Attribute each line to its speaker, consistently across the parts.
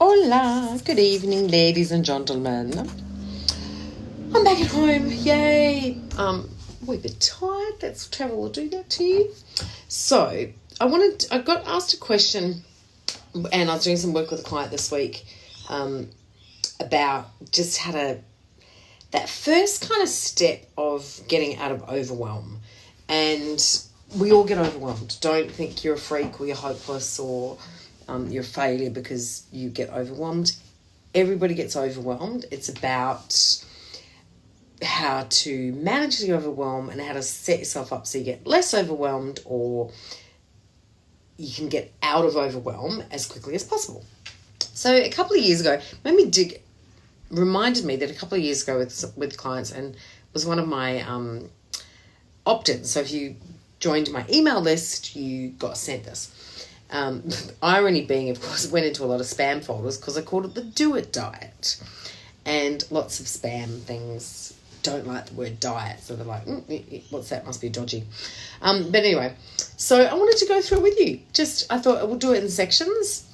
Speaker 1: Hola, good evening, ladies and gentlemen. I'm back at home, yay. We're a bit tired, that's travel will do that to you. So, I got asked a question, and I was doing some work with a client this week, about just that first kind of step of getting out of overwhelm. And we all get overwhelmed. Don't think you're a freak or you're hopeless or you're a failure because you get overwhelmed. Everybody gets overwhelmed. It's about how to manage the overwhelm and how to set yourself up so you get less overwhelmed, or you can get out of overwhelm as quickly as possible. So a couple of years ago, reminded me that a couple of years ago with clients, and was one of my opt-ins. So if you joined my email list, you got sent this. Irony being, of course, it went into a lot of spam folders because I called it the Do It Diet. And lots of spam things don't like the word diet. So they're like, what's that? Must be dodgy. But anyway, so I wanted to go through it with you. I thought I will do it in sections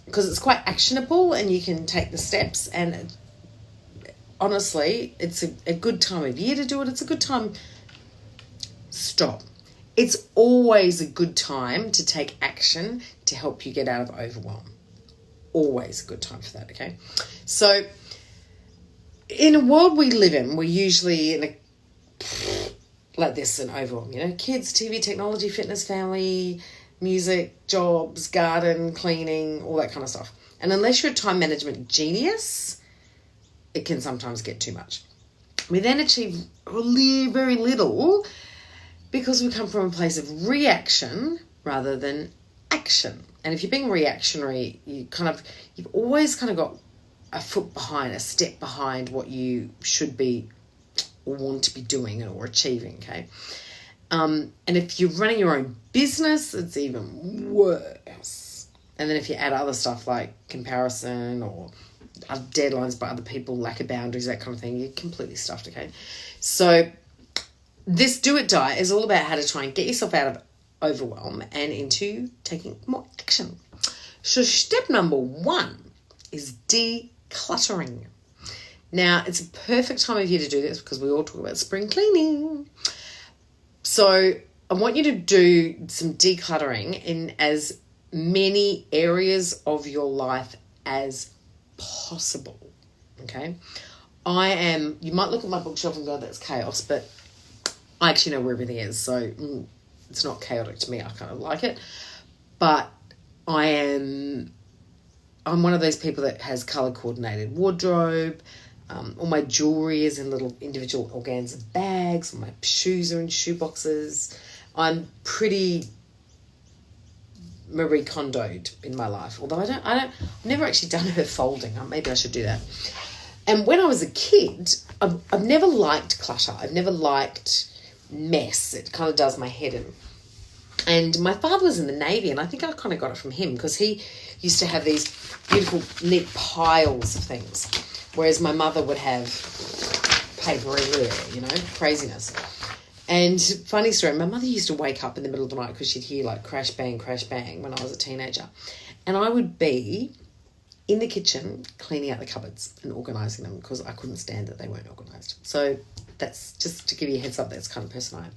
Speaker 1: because it's quite actionable and you can take the steps. And honestly, it's a good time of year to do it. It's a good time. Stop. It's always a good time to take action to help you get out of overwhelm. Always a good time for that, okay? So, in a world we live in, we're usually in like this, an overwhelm, kids, TV, technology, fitness, family, music, jobs, garden, cleaning, all that kind of stuff. And unless you're a time management genius, it can sometimes get too much. We then achieve very little because we come from a place of reaction rather than action. And if you're being reactionary, you've always kind of got a step behind what you should be or want to be doing or achieving, okay? And if you're running your own business, it's even worse. And then if you add other stuff like comparison or deadlines by other people, lack of boundaries, that kind of thing, you're completely stuffed, okay? So this Do It Diet is all about how to try and get yourself out of overwhelm and into taking more action. So step number 1 is decluttering. Now, it's a perfect time of year to do this because we all talk about spring cleaning. So I want you to do some decluttering in as many areas of your life as possible, okay? You might look at my bookshelf and go, that's chaos, but I actually know where everything is, so it's not chaotic to me. I kind of like it. But I'm one of those people that has colour-coordinated wardrobe. All my jewellery is in little individual organza bags. All my shoes are in shoe boxes. I'm pretty Marie Kondo'd in my life, although I've never actually done her folding. Maybe I should do that. And when I was a kid, I've never liked clutter. I've never liked mess. It kind of does my head in. And my father was in the Navy, and I think I kind of got it from him because he used to have these beautiful, neat piles of things, whereas my mother would have paper everywhere, craziness. And funny story, my mother used to wake up in the middle of the night because she'd hear like crash, bang when I was a teenager. And I would be in the kitchen cleaning out the cupboards and organising them because I couldn't stand that they weren't organised. So that's just to give you a heads up, that's the kind of person I am.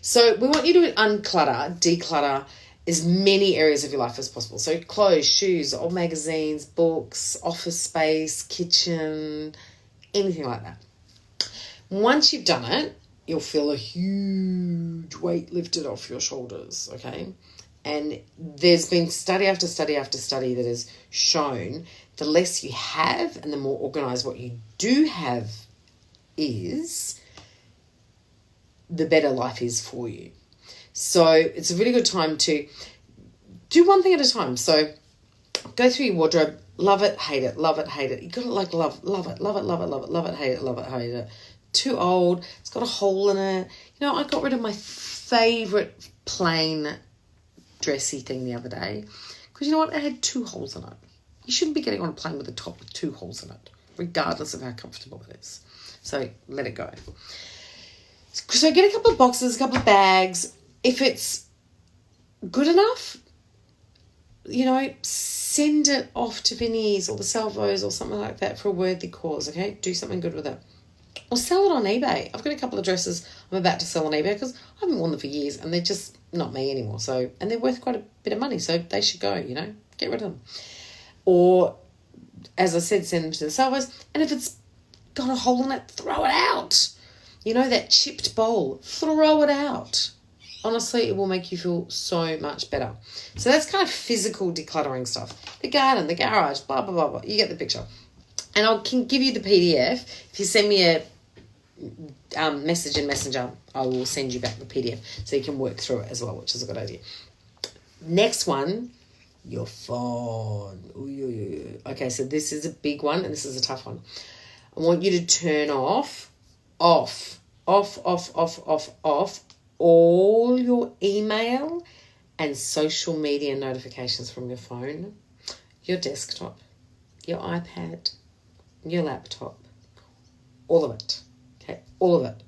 Speaker 1: So we want you to declutter as many areas of your life as possible. So clothes, shoes, old magazines, books, office space, kitchen, anything like that. Once you've done it, you'll feel a huge weight lifted off your shoulders, okay? And there's been study after study after study that has shown the less you have and the more organised what you do have is, the better life is for you. So it's a really good time to do one thing at a time. So go through your wardrobe, love it, hate it, love it, hate it. You got to love it, love it, love it, love it, hate it, love it, hate it. Too old, it's got a hole in it. I got rid of my favourite plain dressy thing the other day because you know what? It had 2 holes in it. You shouldn't be getting on a plane with a top with 2 holes in it, regardless of how comfortable it is. So let it go. So get a couple of boxes, a couple of bags. If it's good enough, send it off to Vinnie's or the Salvos or something like that for a worthy cause, okay? Do something good with it. Or sell it on eBay. I've got a couple of dresses I'm about to sell on eBay because I haven't worn them for years and they're just not me anymore. So, and they're worth quite a bit of money, so they should go, get rid of them. Or, as I said, send them to the Salvos, and if it's got a hole in it, throw it out. That chipped bowl, throw it out. Honestly, it will make you feel so much better. So that's kind of physical decluttering stuff. The garden, the garage, blah, blah, blah, blah. You get the picture. And I can give you the PDF. If you send me a message in Messenger, I will send you back the PDF so you can work through it as well, which is a good idea. Next one, your phone. Ooh. Okay, so this is a big one and this is a tough one. I want you to turn off all your email and social media notifications from your phone, your desktop, your iPad, your laptop, all of it. Okay, all of it.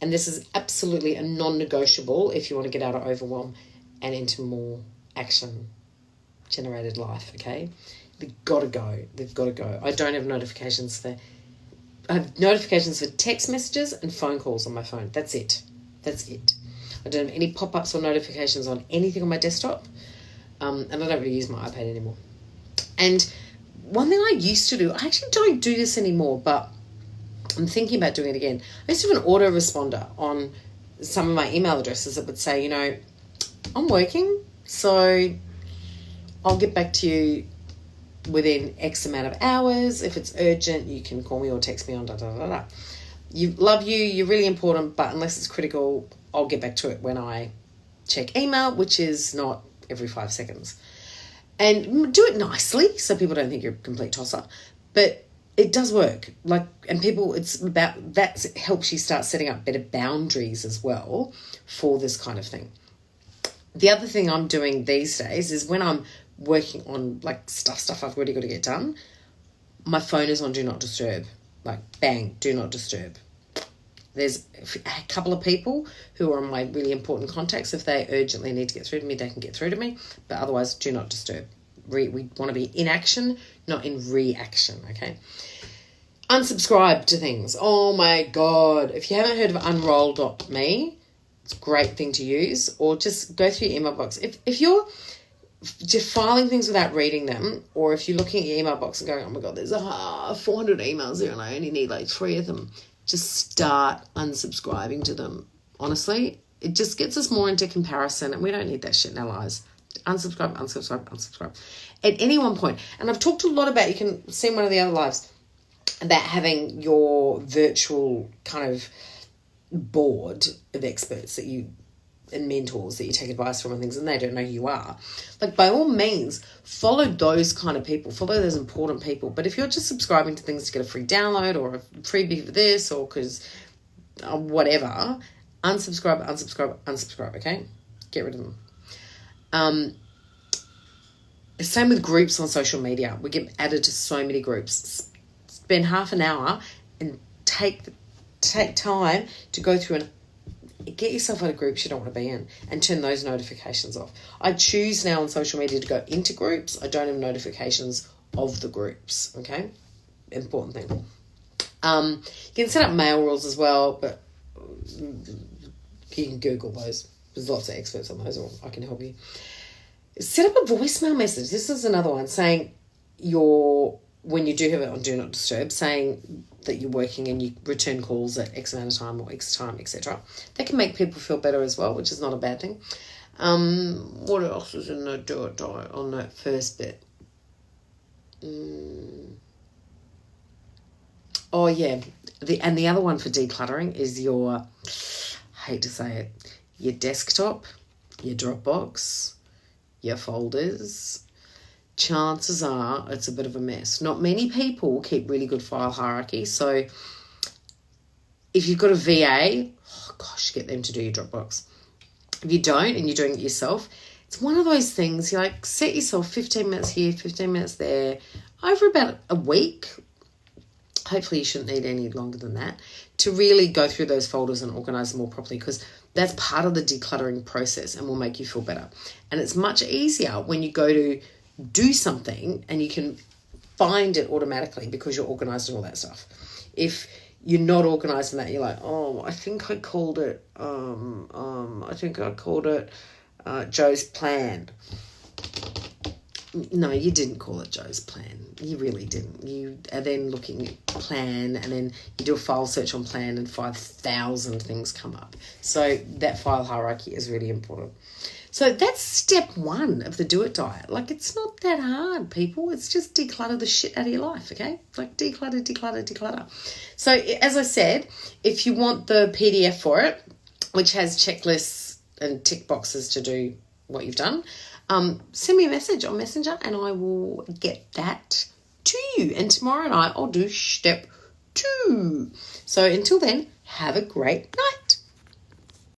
Speaker 1: And this is absolutely a non-negotiable if you want to get out of overwhelm and into more action-generated life, okay? They've got to go. They've got to go. I don't have notifications for... I have notifications for text messages and phone calls on my phone. That's it. I don't have any pop-ups or notifications on anything on my desktop. And I don't really use my iPad anymore. And one thing I used to do, I actually don't do this anymore, but I'm thinking about doing it again. I used to have an autoresponder on some of my email addresses that would say, I'm working, so I'll get back to you within X amount of hours. If it's urgent, you can call me or text me on da-da-da-da. Love you, you're really important, but unless it's critical, I'll get back to it when I check email, which is not every 5 seconds. And do it nicely so people don't think you're a complete tosser. But it does work. And people, it's about, that helps you start setting up better boundaries as well for this kind of thing. The other thing I'm doing these days is when I'm working on stuff I've really got to get done, my phone is on do not disturb. Bang, do not disturb. There's a couple of people who are my really important contacts. If they urgently need to get through to me, they can get through to me. But otherwise, do not disturb. We want to be in action, not in reaction, okay? Unsubscribe to things. Oh, my God. If you haven't heard of unroll.me, it's a great thing to use. Or just go through your email box. If you're just filing things without reading them, or if you're looking at your email box and going, oh my God, there's 400 emails there and I only need 3 of them, just start unsubscribing to them. Honestly, it just gets us more into comparison and we don't need that shit in our lives. Unsubscribe. At any one point, and I've talked a lot about, you can see one of the other lives, about having your virtual kind of board of experts that you and mentors that you take advice from and things, and they don't know who you are. By all means, follow those kind of people, follow those important people. But if you're just subscribing to things to get a free download or a freebie for this or because whatever, unsubscribe, okay? Get rid of them. Same with groups on social media. We get added to so many groups. Spend half an hour and take time to go through and get yourself out of groups you don't want to be in and turn those notifications off. I choose now on social media to go into groups. I don't have notifications of the groups, okay? Important thing. You can set up mail rules as well, but you can Google those. There's lots of experts on those, or I can help you. Set up a voicemail message. This is another one saying when you do have it on Do Not Disturb, saying that you're working and you return calls at X amount of time or X time, etc. That can make people feel better as well, which is not a bad thing. What else is in the do it on that first bit? Oh, yeah. The other one for decluttering is your, I hate to say it, your desktop, your Dropbox, your folders. Chances are it's a bit of a mess. Not many people keep really good file hierarchy. So if you've got a VA, get them to do your Dropbox. If you don't and you're doing it yourself, it's one of those things, you set yourself 15 minutes here, 15 minutes there, over about a week. Hopefully you shouldn't need any longer than that to really go through those folders and organise them all properly, because That's part of the decluttering process and will make you feel better. And it's much easier when you go to do something and you can find it automatically because you're organized and all that stuff. If you're not organized in that, you're like, oh, I think I called it Joe's plan. No, you didn't call it Joe's plan. You really didn't. You are then looking at plan, and then you do a file search on plan and 5,000 things come up. So that file hierarchy is really important. So that's step 1 of the Do It diet. Like, it's not that hard, people. It's just declutter the shit out of your life, okay? Like, declutter, declutter, declutter. So as I said, if you want the PDF for it, which has checklists and tick boxes to do what you've done, send me a message on Messenger and I will get that to you. And tomorrow night I'll do step 2. So until then, have a great night.